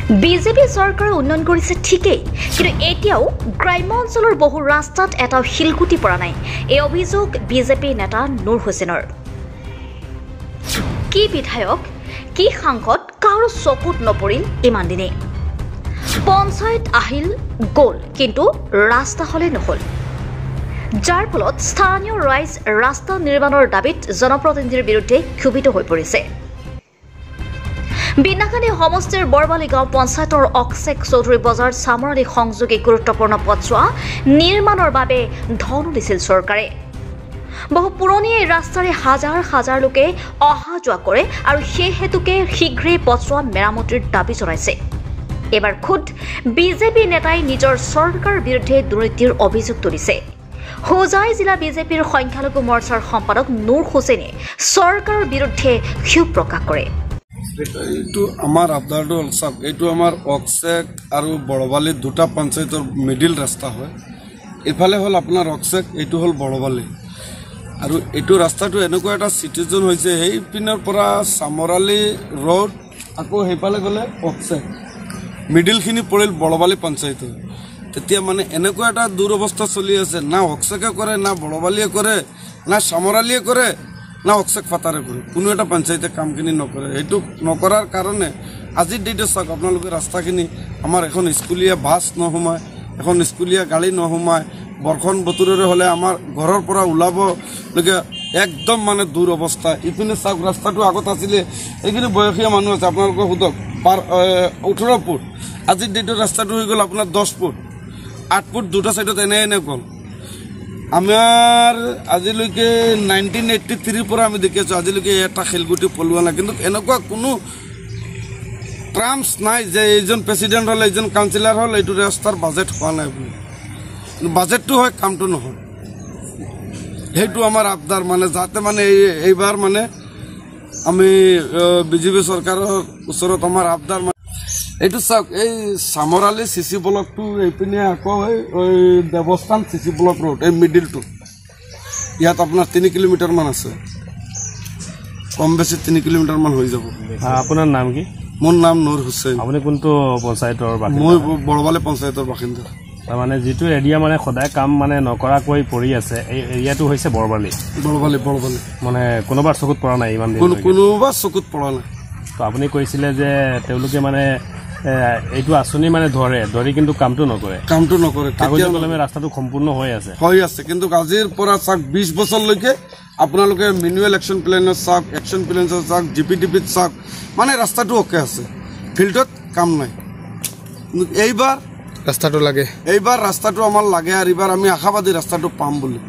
BJP চৰকাৰে উন্নয়ন কৰিছে ঠিকই, কিন্তু এতিয়াও গ্ৰাম্য অঞ্চলৰ বহু ৰাস্তাত এটা শিলগুটি পৰা নাই। এই অভিযোগ বিজেপি নেতা নুৰ হুছেইনৰ। কি বিধায়ক, কি সাংসদ কাৰো চকুত নপৰিল ইমান দিনে। পঞ্চায়ত আহিল গ'ল, কিন্তু ৰাস্তা হলে নহল, যাৰ ফলত স্থানীয় ৰাইজ ৰাস্তা নিৰ্মাণৰ দাবীত জনপ্ৰতিনিধিৰ বিৰুদ্ধে ক্ষোভিত হৈ পৰিছে। বিনাকানি সমষ্টিৰ বৰবালি গাঁও পঞ্চায়তৰ অক্সেক চৌধুৰী বজাৰ চামৰালী সংযোগী গুৰুত্বপূৰ্ণ পথছোৱা নিৰ্মাণৰ বাবে ধনো দিছিল চৰকাৰে। বহু পুৰণি এই ৰাস্তাৰে হাজাৰ হাজাৰ লোকে অহা যোৱা কৰে আৰু সেই হেতুকে শীঘ্ৰেই পথছোৱা মেৰামতিৰ দাবী জনাইছে। এবাৰ খুদ বিজেপি নেতাই নিজৰ চৰকাৰৰ বিৰুদ্ধে দুৰ্নীতিৰ অভিযোগ তুলিছে। হোজাই জিলা বিজেপিৰ সংখ্যালঘু মৰ্চাৰ সম্পাদক নুৰ হুছেইনে চৰকাৰৰ বিৰুদ্ধে ক্ষোভ প্ৰকাশ কৰে। এইটো আমাৰ আবদাৰটো হ'ল চাওক, এইটো আমাৰ অক্সেক আৰু বৰবালি দুটা পঞ্চায়তৰ মিডিল ৰাস্তা হয়। এইফালে হ'ল আপোনাৰ অক্সেক, এইটো হ'ল বৰবালি। আৰু এইটো ৰাস্তাটো এনেকুৱা এটা চিটিজন হৈছে, সেই পিনৰ পৰা চামৰালী ৰোড আকৌ সেইফালে গ'লে অক্সেক, মিডিলখিনি পৰিল বৰবালি পঞ্চায়তৰ। তেতিয়া মানে এনেকুৱা এটা দুৰৱস্থা চলি আছে, না অক্সেকে কৰে, না বৰবালিয়ে কৰে, না চামৰালীয়ে কৰে, না অক্সেক ফাটাৰে কৰে, কোনো এটা পঞ্চায়তে কামখিনি নকৰে। সেইটো নকৰাৰ কাৰণে আজিৰ ডেটত চাওক আপোনালোকে ৰাস্তাখিনি, আমাৰ এখন স্কুলীয়া বাছ নোসোমায়, এখন স্কুলীয়া গাড়ী নোসোমায়, বৰষুণ বতৰেৰে হ'লে আমাৰ ঘৰৰ পৰা ওলাবলগীয়া একদম মানে দূৰ অৱস্থা। ইপিনে চাওক ৰাস্তাটো আগত আছিলে, এইখিনি বয়সীয়া মানুহ আছে, আপোনালোকে সোধক 18 ফুট, আজিৰ ডেটত ৰাস্তাটো হৈ গ'ল আপোনাৰ 10 ফুট, 8 ফুট দুটা চাইডত এনে গ'ল। আমাৰ আজিলৈকে 1983 পৰা আমি দেখি আছোঁ, আজিলৈকে এটা শিলগুটি পলোৱা নাই। কিন্তু এনেকুৱা কোনো ট্ৰাম্পছ নাই যে এইজন প্ৰেচিডেণ্ট হ'ল, এইজন কাউন্সিলাৰ হ'ল, এইটো ৰাস্তাৰ বাজেট হোৱা নাই বুলি। বাজেটটো হয়, কামটো নহয়। সেইটো আমাৰ আবদাৰ, মানে যাতে মানে এইবাৰ মানে আমি বিজেপি চৰকাৰৰ ওচৰত আমাৰ আবদাৰ এইটো চাওক, এই চামৰালী চিচি ব্লকটো এইপিনে আকৌ এই দেৱস্থান চিচি ব্লক ৰোড, এই মিডিলটো ইয়াত আপোনাৰ 3 কিলোমিটাৰমান আছে, কম বেছি 3 কিলোমিটাৰমান হৈ যাব। আপোনাৰ নাম কি? মোৰ নাম নুৰ হুছেইন। আপুনি কোনটো পঞ্চায়তৰ বাসিন্দা? মই বৰবালি পঞ্চায়তৰ বাসিন্দা। তাৰমানে যিটো এৰিয়া মানে সদায় কাম মানে নকৰাকৈ পৰি আছে, এই এৰিয়াটো হৈছে বৰবালি। মানে কোনোবাৰ চকুত পৰা নাই ইমান দিন? কোনোবাৰ চকুত পৰা নাই। তো আপুনি কৈছিলে যে তেওঁলোকে মানে এইটো আঁচনি মানে ধৰি কিন্তু কামটো নকৰে। কাগজে কলমে ৰাস্তাটো সম্পূৰ্ণ হৈ আছে, কিন্তু আজিৰ পৰা চাওক 20 বছৰলৈকে আপোনালোকে মেনুৱেল একশ্যন প্লেনত চাওক, একশ্যন প্লেনত চাওক, জিপিটিপিত চাওক, মানে ৰাস্তাটো অ'কে আছে, ফিল্ডত কাম নাই। কিন্তু এইবাৰ ৰাস্তাটো আমাৰ লাগে, আৰু এইবাৰ আমি আশাবাদী ৰাস্তাটো পাম বুলি।